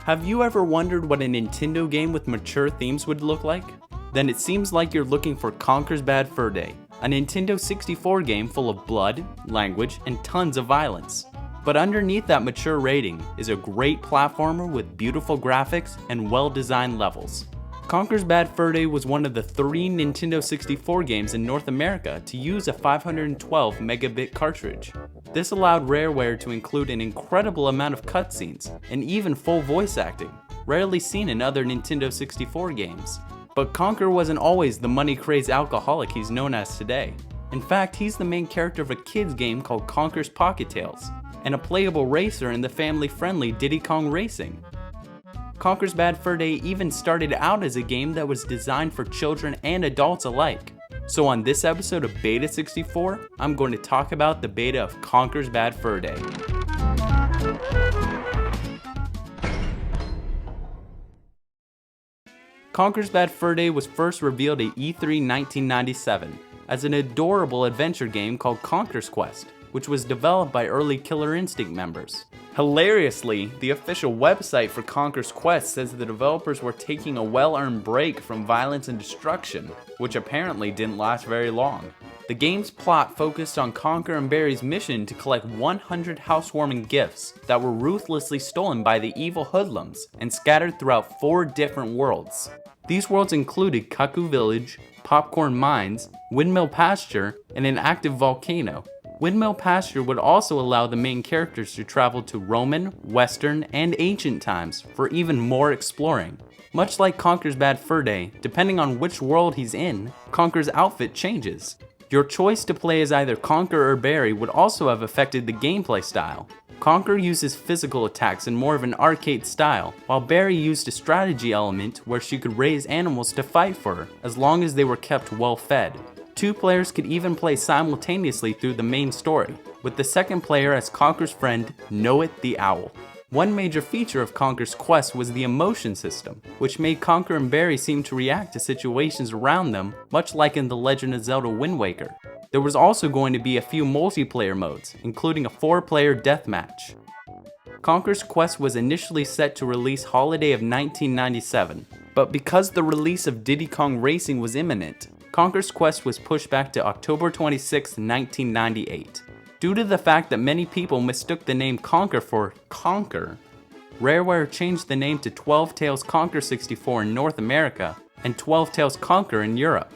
Have you ever wondered what a Nintendo game with mature themes would look like? Then it seems like you're looking for Conker's Bad Fur Day, a Nintendo 64 game full of blood, language, and tons of violence. But underneath that mature rating is a great platformer with beautiful graphics and well-designed levels. Conker's Bad Fur Day was one of the 3 Nintendo 64 games in North America to use a 512 megabit cartridge. This allowed Rareware to include an incredible amount of cutscenes and even full voice acting, rarely seen in other Nintendo 64 games. But Conker wasn't always the money-crazed alcoholic he's known as today. In fact, he's the main character of a kids game called Conker's Pocket Tales, and a playable racer in the family-friendly Diddy Kong Racing. Conker's Bad Fur Day even started out as a game that was designed for children and adults alike. So on this episode of Beta64, I'm going to talk about the beta of Conker's Bad Fur Day. Conker's Bad Fur Day was first revealed at E3 1997 as an adorable adventure game called Conker's Quest, which was developed by early Killer Instinct members. Hilariously, the official website for Conker's Quest says the developers were taking a well-earned break from violence and destruction, which apparently didn't last very long. The game's plot focused on Conker and Barry's mission to collect 100 housewarming gifts that were ruthlessly stolen by the evil hoodlums and scattered throughout 4 different worlds. These worlds included Cuckoo Village, Popcorn Mines, Windmill Pasture, and an active volcano. Windmill Pasture would also allow the main characters to travel to Roman, Western, and ancient times for even more exploring. Much like Conker's Bad Fur Day, depending on which world he's in, Conker's outfit changes. Your choice to play as either Conker or Barry would also have affected the gameplay style. Conker uses physical attacks in more of an arcade style, while Barry used a strategy element where she could raise animals to fight for her, as long as they were kept well fed. 2 players could even play simultaneously through the main story, with the second player as Conker's friend, Know-It the Owl. One major feature of Conker's Quest was the emotion system, which made Conker and Barry seem to react to situations around them, much like in The Legend of Zelda Wind Waker. There was also going to be a few multiplayer modes, including a 4-player deathmatch. Conker's Quest was initially set to release holiday of 1997, but because the release of Diddy Kong Racing was imminent, Conker's Quest was pushed back to October 26, 1998. Due to the fact that many people mistook the name Conker for Conker, Rareware changed the name to 12 Tales Conker 64 in North America and 12 Tales Conker in Europe.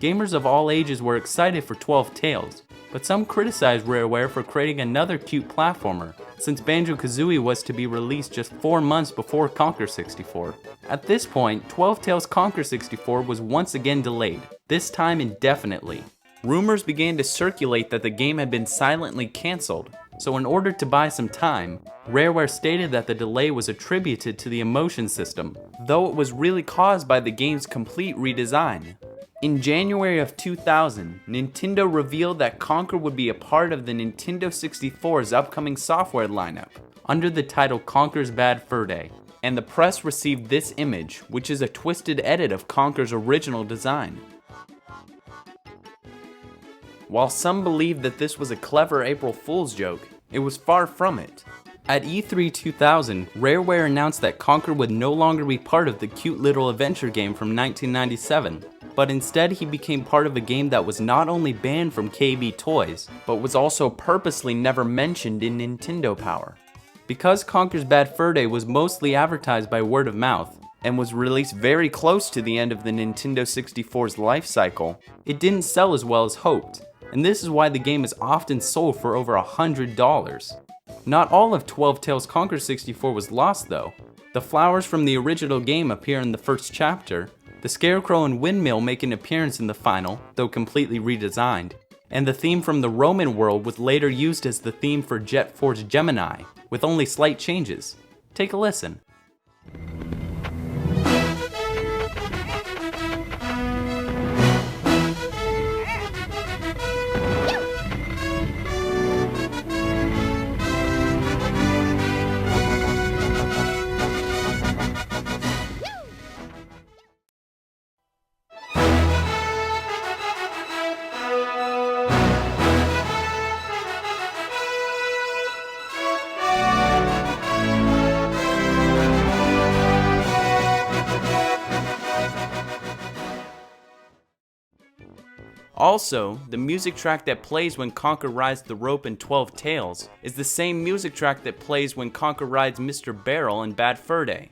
Gamers of all ages were excited for 12 Tales, but some criticized Rareware for creating another cute platformer, since Banjo-Kazooie was to be released just 4 months before Conker 64. At this point, 12 Tales Conker 64 was once again delayed, this time indefinitely. Rumors began to circulate that the game had been silently cancelled, so in order to buy some time, Rareware stated that the delay was attributed to the emotion system, though it was really caused by the game's complete redesign. In January of 2000, Nintendo revealed that Conker would be a part of the Nintendo 64's upcoming software lineup, under the title Conker's Bad Fur Day, and the press received this image, which is a twisted edit of Conker's original design. While some believed that this was a clever April Fool's joke, it was far from it. At E3 2000, Rareware announced that Conker would no longer be part of the cute little adventure game from 1997, but instead he became part of a game that was not only banned from KB Toys, but was also purposely never mentioned in Nintendo Power. Because Conker's Bad Fur Day was mostly advertised by word of mouth, and was released very close to the end of the Nintendo 64's life cycle, it didn't sell as well as hoped, and this is why the game is often sold for over $100. Not all of 12 Tales Conker 64 was lost though. The flowers from the original game appear in the first chapter, the Scarecrow and Windmill make an appearance in the final, though completely redesigned, and the theme from the Roman world was later used as the theme for Jet Force Gemini, with only slight changes. Take a listen. Also, the music track that plays when Conker rides the rope in 12 Tales is the same music track that plays when Conker rides Mr. Barrel in Bad Fur Day.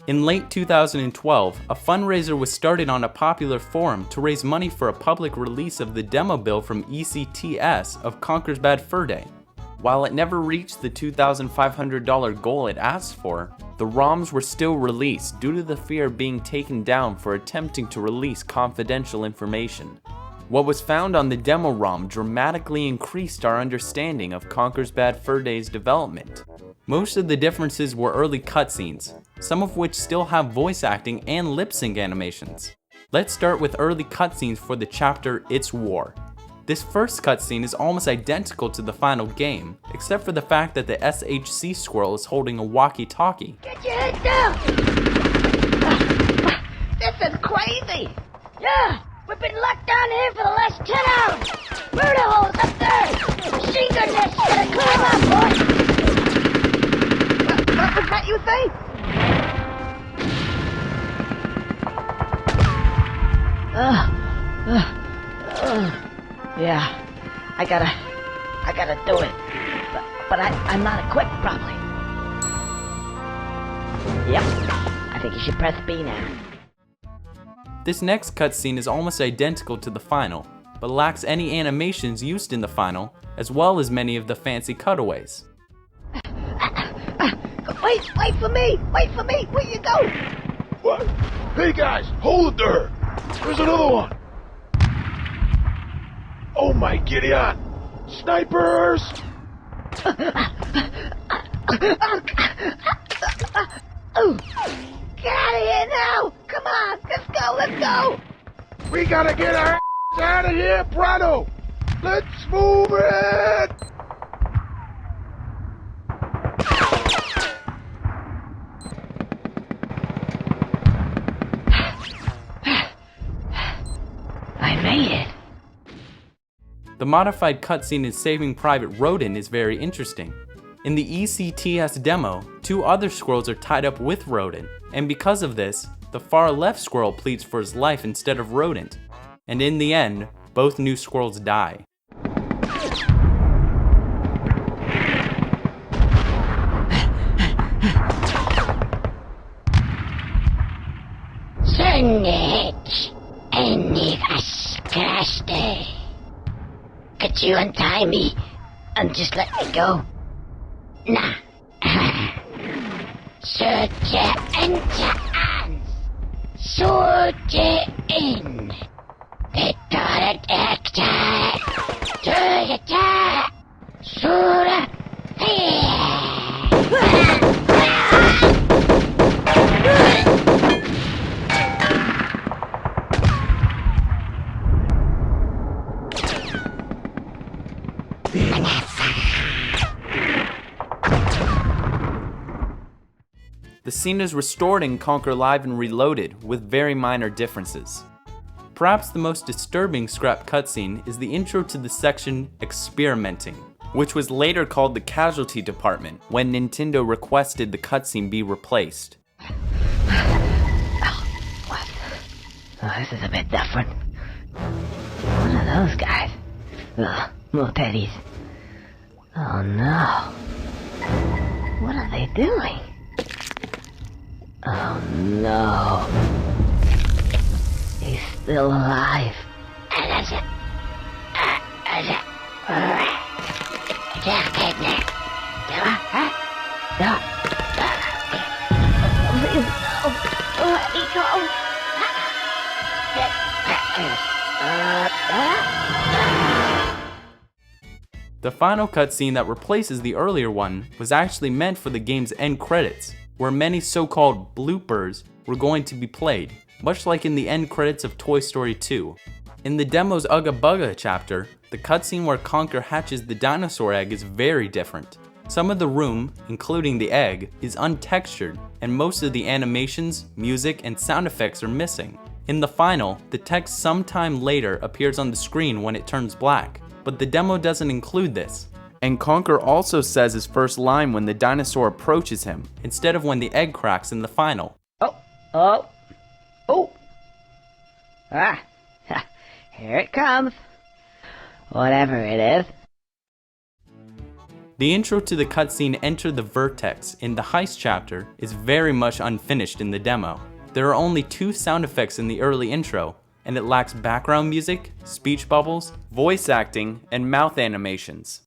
In late 2012, a fundraiser was started on a popular forum to raise money for a public release of the demo build from ECTS of Conker's Bad Fur Day. While it never reached the $2,500 goal it asked for, the ROMs were still released due to the fear of being taken down for attempting to release confidential information. What was found on the demo ROM dramatically increased our understanding of Conker's Bad Fur Day's development. Most of the differences were early cutscenes, some of which still have voice acting and lip sync animations. Let's start with early cutscenes for the chapter It's War. This first cutscene is almost identical to the final game, except for the fact that the SHC squirrel is holding a walkie-talkie. Get your head down! This is crazy! Yeah, we've been locked down here for the last 10 hours! Murder holes up there! Machine gun nests, gotta clear them out, boys! What was that you say? Yeah, I gotta do it. But I'm not equipped properly. Yep, I think you should press B now. This next cutscene is almost identical to the final, but lacks any animations used in the final, as well as many of the fancy cutaways. Wait for me! Wait for me! Where you go? What? Hey guys, hold it there! There's another one! Oh my Gideon! Snipers! Get out of here now! Come on, let's go! We gotta get our ass out of here, Prado! Let's move it! I made it. The modified cutscene in Saving Private Rodin is very interesting. In the ECTS demo, two other squirrels are tied up with Rodin, and because of this, the far left squirrel pleads for his life instead of Rodent. And in the end, both new squirrels die. Surnage, any vascaste. Could you untie me and just let me go? Nah. Surge into ans. Surge in. The actor. Surge. Surge. The scene is restored in Conker Live and Reloaded with very minor differences. Perhaps the most disturbing scrap cutscene is the intro to the section Experimenting, which was later called the Casualty Department when Nintendo requested the cutscene be replaced. What? Oh, this is a bit different. What are those guys? Ugh, little teddies. Oh no. What are they doing? Oh no. He's still alive. The final cutscene that replaces the earlier one was actually meant for the game's end credits, where many so-called bloopers were going to be played, much like in the end credits of Toy Story 2. In the demo's Ugga Bugga chapter, the cutscene where Conker hatches the dinosaur egg is very different. Some of the room, including the egg, is untextured, and most of the animations, music, and sound effects are missing. In the final, the text sometime later appears on the screen when it turns black, but the demo doesn't include this. And Conker also says his first line when the dinosaur approaches him, instead of when the egg cracks in the final. Oh! Ah! Here it comes. Whatever it is. The intro to the cutscene Enter the Vertex in the Heist chapter is very much unfinished in the demo. There are only 2 sound effects in the early intro, and it lacks background music, speech bubbles, voice acting, and mouth animations.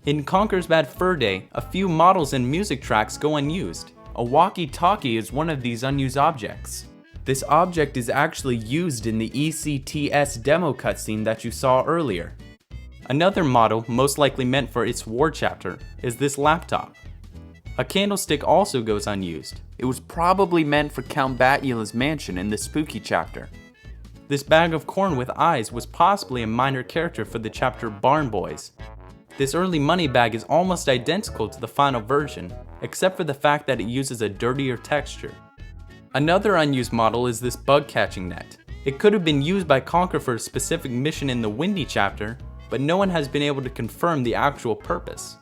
In Conker's Bad Fur Day, a few models and music tracks go unused. A walkie-talkie is one of these unused objects. This object is actually used in the ECTS demo cutscene that you saw earlier. Another model, most likely meant for its war chapter, is this laptop. A candlestick also goes unused. It was probably meant for Count Batula's mansion in the spooky chapter. This bag of corn with eyes was possibly a minor character for the chapter Barn Boys. This early money bag is almost identical to the final version, except for the fact that it uses a dirtier texture. Another unused model is this bug catching net. It could have been used by Conker for a specific mission in the Windy chapter, but no one has been able to confirm the actual purpose.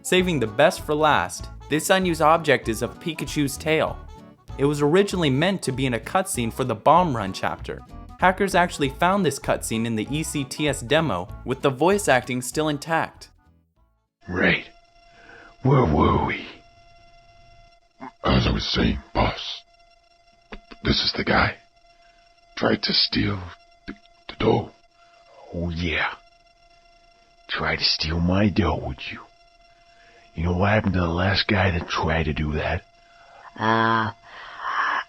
Saving the best for last, this unused object is of Pikachu's tail. It was originally meant to be in a cutscene for the Bomb Run chapter. Hackers actually found this cutscene in the ECTS demo, with the voice acting still intact. Right. Where were we? As I was saying, boss, this is the guy. Tried to steal the dough. Oh yeah. Tried to steal my dough, would you? You know what happened to the last guy that tried to do that? I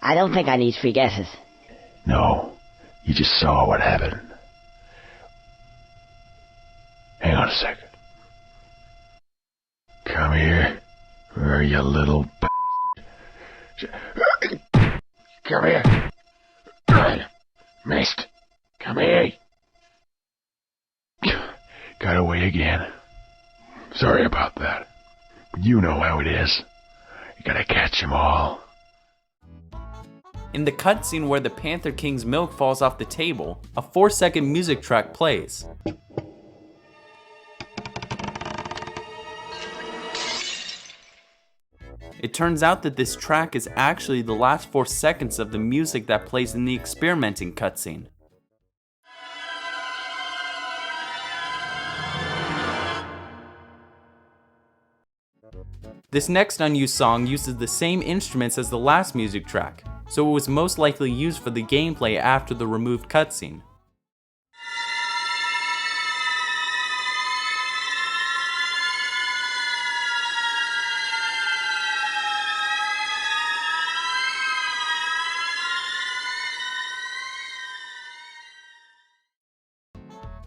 don't think I need free guesses. No, you just saw what happened. Hang on a second. Come here, or you little Come here. Missed. Come here. Got away again. Sorry about that. But you know how it is. You gotta catch 'em all. In the cutscene where the Panther King's milk falls off the table, a 4-second music track plays. It turns out that this track is actually the last 4 seconds of the music that plays in the experimenting cutscene. This next unused song uses the same instruments as the last music track, so it was most likely used for the gameplay after the removed cutscene.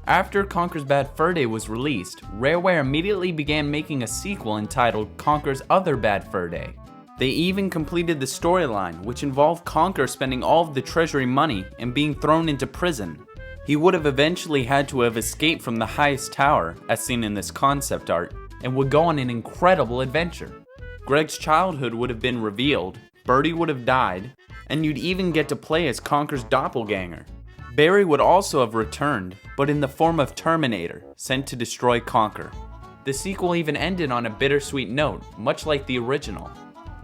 After Conker's Bad Fur Day was released, Rareware immediately began making a sequel entitled Conker's Other Bad Fur Day. They even completed the storyline, which involved Conker spending all of the treasury money and being thrown into prison. He would have eventually had to have escaped from the highest tower, as seen in this concept art, and would go on an incredible adventure. Greg's childhood would have been revealed, Birdie would have died, and you'd even get to play as Conker's doppelganger. Barry would also have returned, but in the form of Terminator, sent to destroy Conker. The sequel even ended on a bittersweet note, much like the original.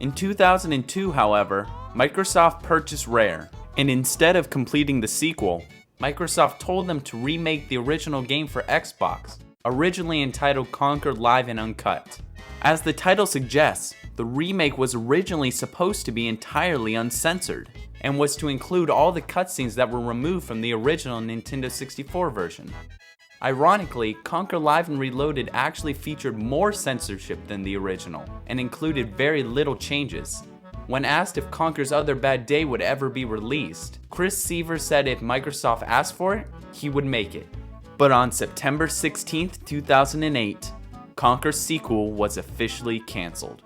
In 2002, however, Microsoft purchased Rare, and instead of completing the sequel, Microsoft told them to remake the original game for Xbox, originally entitled Conker Live and Uncut. As the title suggests, the remake was originally supposed to be entirely uncensored, and was to include all the cutscenes that were removed from the original Nintendo 64 version. Ironically, Conker Live and Reloaded actually featured more censorship than the original, and included very little changes. When asked if Conker's Other Bad Day would ever be released, Chris Seaver said if Microsoft asked for it, he would make it. But on September 16, 2008, Conker's sequel was officially cancelled.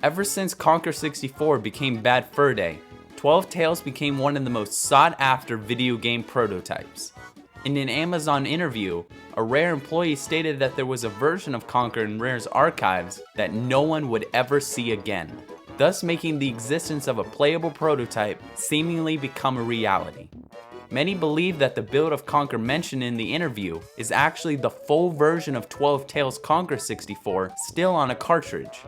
Ever since Conker 64 became Bad Fur Day, 12 Tales became one of the most sought-after video game prototypes. In an Amazon interview, a Rare employee stated that there was a version of Conker in Rare's archives that no one would ever see again, thus making the existence of a playable prototype seemingly become a reality. Many believe that the build of Conker mentioned in the interview is actually the full version of 12 Tales Conker 64 still on a cartridge.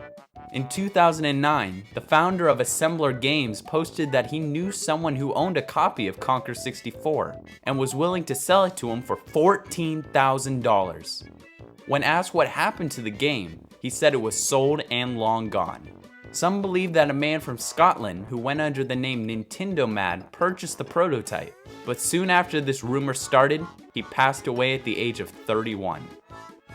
In 2009, the founder of Assembler Games posted that he knew someone who owned a copy of Conker 64 and was willing to sell it to him for $14,000. When asked what happened to the game, he said it was sold and long gone. Some believe that a man from Scotland who went under the name Nintendo Mad purchased the prototype, but soon after this rumor started, he passed away at the age of 31.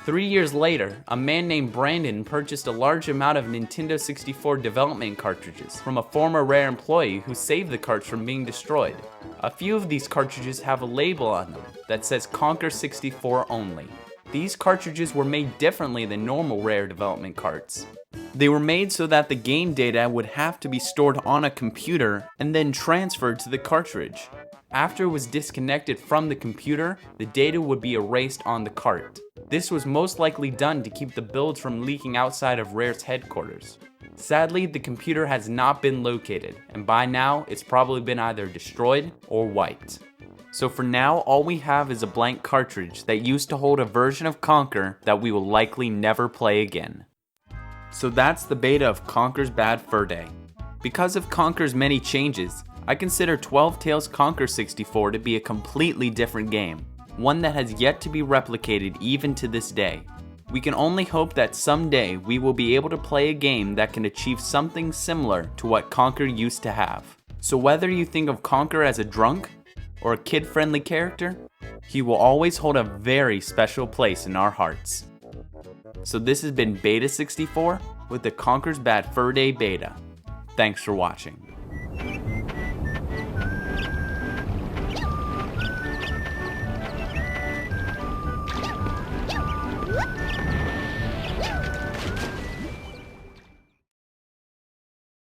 3 years later, a man named Brandon purchased a large amount of Nintendo 64 development cartridges from a former Rare employee who saved the carts from being destroyed. A few of these cartridges have a label on them that says Conker 64 only. These cartridges were made differently than normal Rare development carts. They were made so that the game data would have to be stored on a computer and then transferred to the cartridge. After it was disconnected from the computer, the data would be erased on the cart. This was most likely done to keep the builds from leaking outside of Rare's headquarters. Sadly, the computer has not been located, and by now, it's probably been either destroyed or wiped. So for now, all we have is a blank cartridge that used to hold a version of Conker that we will likely never play again. So that's the beta of Conker's Bad Fur Day. Because of Conker's many changes, I consider 12 Tales Conker 64 to be a completely different game, one that has yet to be replicated even to this day. We can only hope that someday we will be able to play a game that can achieve something similar to what Conker used to have. So whether you think of Conker as a drunk or a kid-friendly character, he will always hold a very special place in our hearts. So this has been Beta64 with the Conker's Bad Fur Day beta. Thanks for watching.